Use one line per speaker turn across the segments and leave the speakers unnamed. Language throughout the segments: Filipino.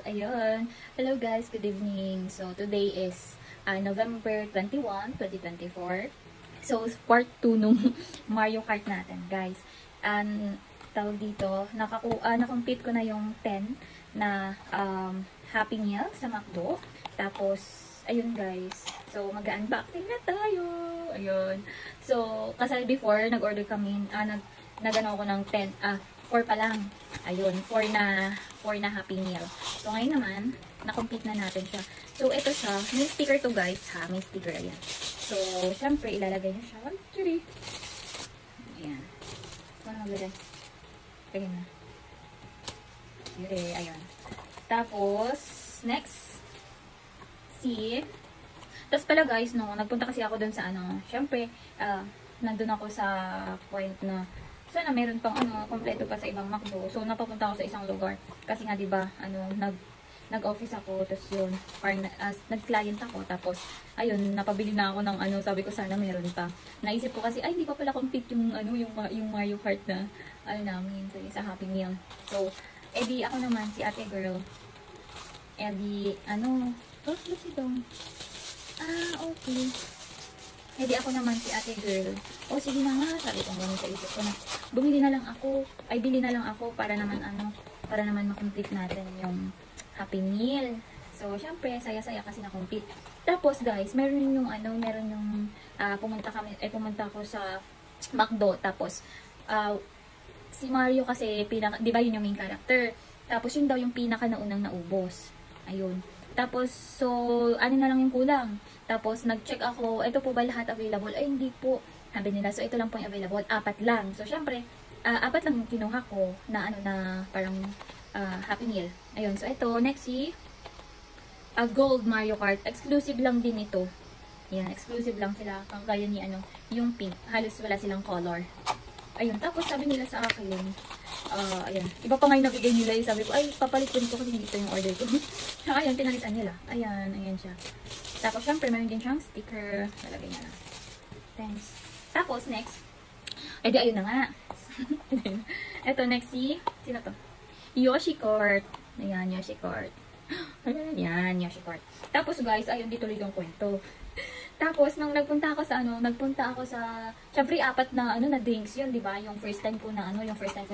Ayun. Hello guys, good evening. So today is November 21, 2024. So part 2 nung Mario Kart natin, guys. Tawag dito, na-complete ko na yung 10 na Happy Meal sa McDo. Tapos, ayun guys. So mag-unboxing na tayo. Ayun. So, kasi before, nag-order kami, nag-ano ako ng 4 pa lang. Ayun, 4 na Happy Meal. So, ngayon naman, na-complete na natin siya. So, ito siya. May sticker to guys, ha? May sticker, ayan. So, syempre, ilalagay na siya. Ayan. Ano maglagay? Ayan na. Ayan. Tapos, next. Tapos pala guys, no, nagpunta kasi ako dun sa syempre, nandun ako sa point na sana meron pang kompleto pa sa ibang McDo. So napapunta ako sa isang lugar kasi nga 'di ba, nag-office ako, tapos yun, nag-client ako, tapos ayun, napabili na ako ng sabi ko sana meron pa. Naisip ko kasi ay hindi pa pala complete yung yung Mario Kart na namin sa Happy Meal. So edi ako naman si Ate Girl. Edi okay. Edi ako naman si Ate Girl. O sige na nga, sabi ko ganun sa isip ko na bili na lang ako para naman ma-complete natin yung Happy Meal. So syempre saya-saya kasi na-complete. Tapos guys, meron yung pumunta ako sa McDo, tapos si Mario kasi 'di ba yun yung main character. Tapos yun daw yung pinaka naunang naubos. Ayun. Tapos, so, na lang yung kulang. Tapos, nag-check ako, ito po ba lahat available? Ay, hindi po. Sabi nila, so, ito lang po yung available. 4 lang. So, syempre, 4 lang yung kinuha ko na, parang Happy Meal. Ayun, so, ito, next Gold Mario Kart. Exclusive lang din ito. Yan, exclusive lang sila. Kagaya ni, yung pink. Halos wala silang color. Ayun, tapos sabi nila sa akin, ayan, iba pa nga yung nabigay nila, sabi ko, ay, papalitin ko kasi dito yung order ko. Ayan, pinalitan nila. Ayan, ayan siya. Tapos, syempre, meron din siyang sticker. Nalagay niya na. Thanks. Tapos, next, ay, di, ayun na nga. Ito, next, sino to? Yoshi Kart. Ayan, Yoshi Kart. Ayan, Yoshi Kart. Tapos, guys, ayun, dito ulit yung kwento. Tapos, nung nagpunta ako sa, syempre, 4 na, na drinks yun, di ba? Yung first time ko na,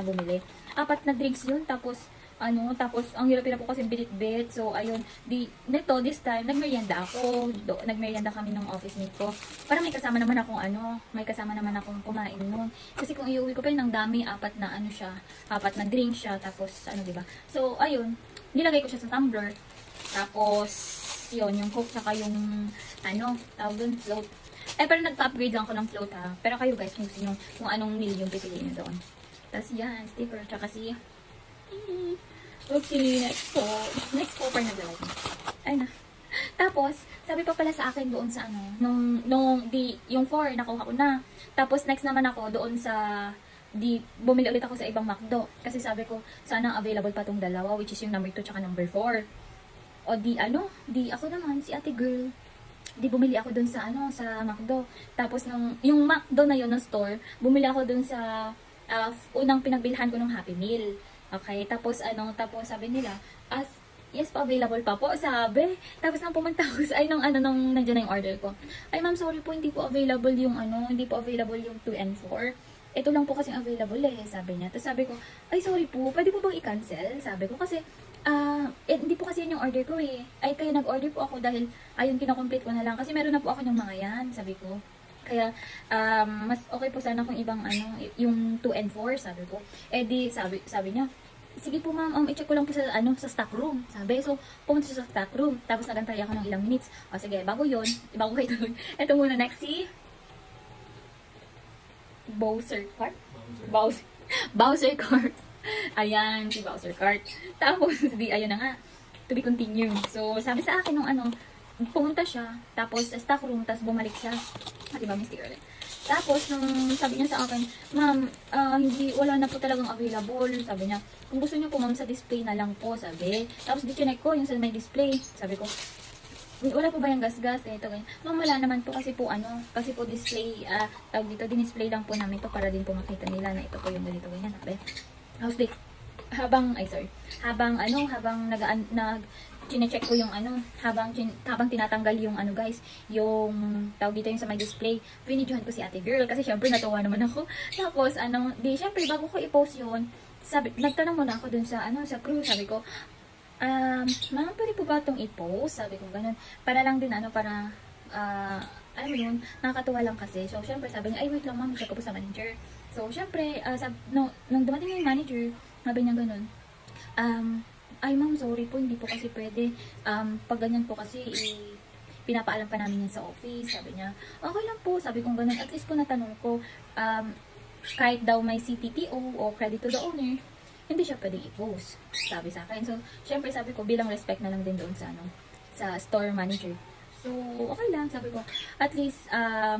bumili. 4 na drinks yun, tapos, ang hirap po kasi bilit-bit. So, ayun, this time, nagmerienda ako. Nagmerienda kami ng office mate ko. Para may kasama naman akong kumain nun. Kasi kung iuwi ko pa yun, ang dami, 4 na, 4 na drinks siya, tapos, di ba? So, ayun, nilagay ko siya sa tumbler. Tapos, yun, yung Coke, saka yung, tawag dun, float. Pero nagpa-upgrade lang ako ng float, ha. Pero kayo, guys, kung anong meal yung pipiliin nyo doon. Tapos, yan, sticker, tsaka okay, next po, pa naglalagay. Ay na. Tapos, sabi pa pala sa akin doon sa, yung 4, nakuha ko na. Tapos, next naman ako doon sa, bumili ulit ako sa ibang McDo. Kasi sabi ko, sana available pa tong dalawa, which is yung number 2 tsaka number 4. O ako naman, si Ate Girl, bumili ako dun sa, sa McDo. Tapos, yung McDo na yun, na store, bumili ako dun sa, unang pinagbilhan ko ng Happy Meal. Okay, tapos, sabi nila, yes pa, available pa po, sabi. Tapos, nang pumunta ako sa, nandiyan na yung order ko. Ay, ma'am, sorry po, hindi po available yung, 2 and 4. Ito lang po kasi available sabi niya. Tapos sabi ko, ay sorry po, pwede po bang i-cancel? Sabi ko kasi, hindi po kasi yun yung order ko Ay, kaya nag-order po ako dahil, ayun, kinakomplete ko na lang. Kasi meron na po ako ng mga yan, sabi ko. Kaya, mas okay po sana kung ibang, yung 2 and 4, sabi ko. Sabi niya, sige po ma'am, i-check ko lang po sa, sa stock room. Sabi, so, pumunta siya sa stock room. Tapos nagantay ako ng ilang minutes. O sige, bago ko ituloy. Ito muna, next Bowser Kart? Bowser Kart. Ayan, si Bowser Kart. Tapos, ayun na nga. To be continued. So, sabi sa akin nung pumunta siya, tapos sa stock room, tapos bumalik siya. Diba, Mr. Earl? Tapos, nung sabi niya sa akin, ma'am, wala na po talagang available. Sabi niya, kung gusto niyo po, ma'am, sa display na lang po, sabi. Tapos, di-connect ko yung sa may display. Sabi ko, wala po ba yung gas-gas? Ganito, ganyan. Ma'am, wala naman po kasi po display, tawag dito, din-display lang po namin to para din po makita nila na ito po yung ganito, ganyan. Tapos, habang chine-check ko yung habang tinatanggal yung guys, yung tawag dito yung sa may display, vinidyohan ko si ate girl kasi syempre natuwa naman ako. Tapos syempre bago ko i-post yun, nagtanong muna ako dun sa sa crew, sabi ko, ma'am, pwede po ba itong i-post? Sabi ko ganun, para lang din para alam mo yun, nakakatuwa lang kasi. So syempre sabi niya, ay wait lang ma'am, check ko po sa manager. So syempre, nung dumating yung manager, sabi niya ganun, ay ma'am, sorry po, hindi po kasi pwede. Pag ganyan po kasi, pinapaalam pa namin yan sa office. Sabi niya, okay lang po. Sabi kong ganun, at least po natanong ko, kahit daw may CTTO o credit to the owner, hindi siya pwede i-post. Sabi sa akin. So, syempre sabi ko, bilang respect na lang din doon sa store manager. So, okay lang, sabi ko. At least,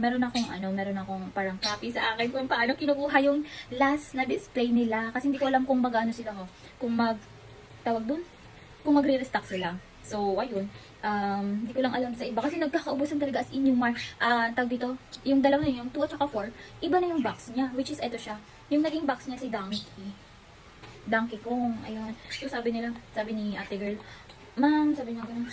meron akong parang copy sa akin kung paano kinukuha yung last na display nila. Kasi hindi ko alam kung magano sila kung kung magre-restock sila. So, ayun. Hindi ko lang alam sa iba. Kasi nagkakaubusan talaga as in yung tawag dito, yung dalawa na yung 2 at saka 4, iba na yung box niya. Which is, eto siya. Yung naging box niya si Donkey Kong. Ayun. So, sabi ni ate girl, ma'am, sabi niya ganun,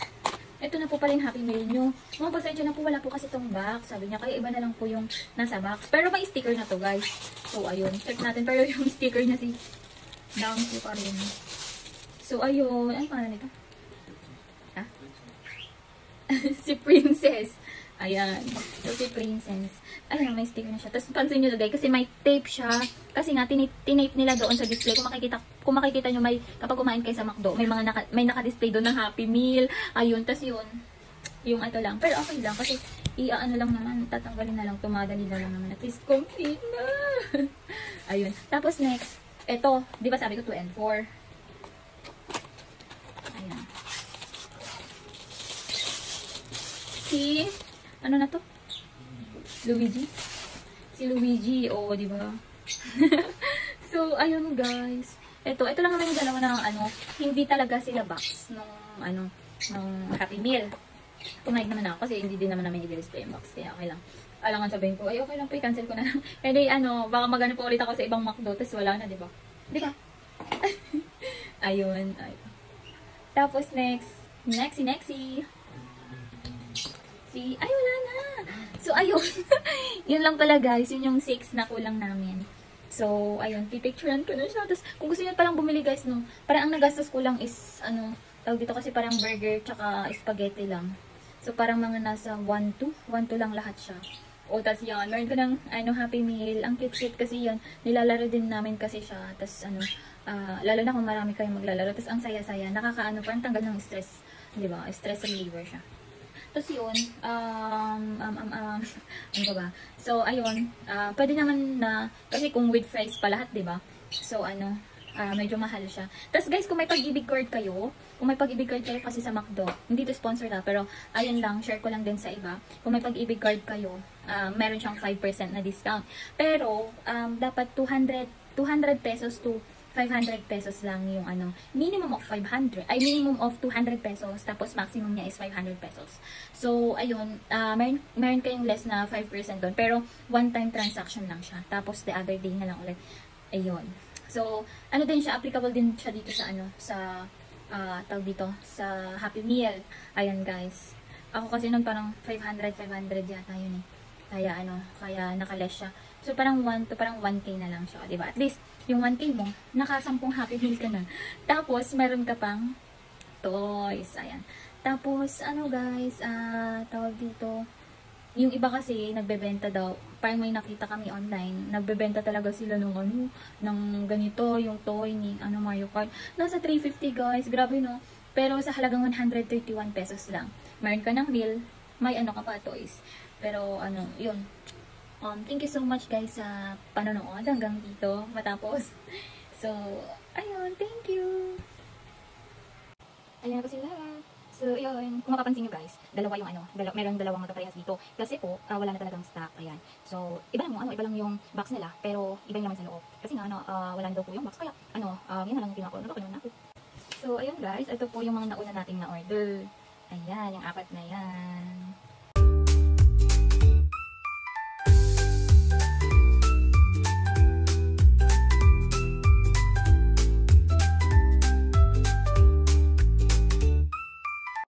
ito na po pala yung Happy Meal nyo. Ma'am, pasensya na po, wala po kasi tong box. Sabi niya, kaya iba na lang po yung nasa box. Pero may sticker na to, guys. So, ayun. Check natin. Pero yung sticker niya si Donkey pa rin. So, ayun. Ano pangalan nito? Ha? Si Princess. Ayan. So, si Princess. Ayan, may sticker na siya. Tapos, pansin nyo guys, kasi may tape siya. Kasi nga, tinape nila doon sa display. Kung makikita nyo, kapag kumain kayo sa McDo, may naka-display doon ng Happy Meal. Ayun. Tapos yun, yung ito lang. Pero okay lang, kasi ano lang naman, tatanggalin na lang, tumadali na lang naman. At least, complete na. Ayun. Tapos, next, ito, di ba sabi ko 2 and 4? Ayan. Ano na to? Luigi? Si Luigi, di ba? So, ayun guys. Ito lang naman yung dalawa ng hindi talaga sila box nung Happy Meal. Pumayag naman ako kasi hindi din naman namin i-display yung box. Kaya okay lang. Alangan sabihin ko, ay okay lang po, i-cancel ko na lang. Pwede baka magano pa ulit ako sa ibang McDo, tapos wala na, di ba? Di ba? Ayun. Tapos next, ay wala na. So ayun. Yun lang pala guys, yun yung 6 na kulang namin. So ayun, pipicturean ko na siya. Tapos kung gusto niyo palang bumili guys, parang ang nagastos ko lang is tawag dito kasi parang burger tsaka spaghetti lang. So parang mga nasa 1-2 lang lahat siya. O tas yan, meron ko ng Happy Meal. Ang cute kasi yun, nilalaro din namin kasi siya. Tas lalo na kung marami kayong maglalaro. Tas ang saya-saya, parang tanggal ng stress. Di ba? Stress reliever siya. Tapos yun, ano ba? So, ayun, pwede naman kasi kung with fries pa lahat, diba? So, medyo mahal siya. Tapos guys, kung may pag-ibig card kayo kasi sa McDo, hindi to sponsor na, pero ayun lang, share ko lang din sa iba. Kung may pag-ibig card kayo, meron siyang 5% na discount. Pero, dapat 200 pesos to 500 pesos lang yung minimum of 200 pesos, tapos maximum niya is 500 pesos. So, ayun, meron kayong less na 5% doon, pero one-time transaction lang siya. Tapos, the other day na lang ulit. Ayun. So, din siya, applicable din siya dito sa tawag dito, sa Happy Meal. Ayan, guys. Ako kasi nun parang 500 yata yun eh. Kaya naka-less siya. So, parang 1K na lang siya, diba? At least, yung 1K mo, naka-10 Happy Meal ka na. Tapos, meron ka pang toys. Ayan. Tapos, guys, tawag dito, yung iba kasi, nagbebenta daw, parang may nakita kami online, nagbebenta talaga sila ng ganito, yung toy ni, Mario Kart. Nasa 350 guys, grabe no? Pero sa halagang 131 pesos lang. Meron ka ng meal, may ka pa, toys. Pero, yun. Thank you so much guys sa panonood hanggang dito matapos. So, ayun, thank you. Ayan na po sila. So, yun, kung mapapansin nyo guys, dalawa yung merong dalawang magkaparehas dito. Kasi po, wala na talagang stock. Ayan. So, iba lang yung box nila, pero iba yung naman sa loob. Kasi nga, wala na daw po yung box. Kaya, yun na lang yung tinako. Napapanood na ako. So, ayun guys, ito po yung mga nauna nating na-order. Ayan, yung 4 na yan.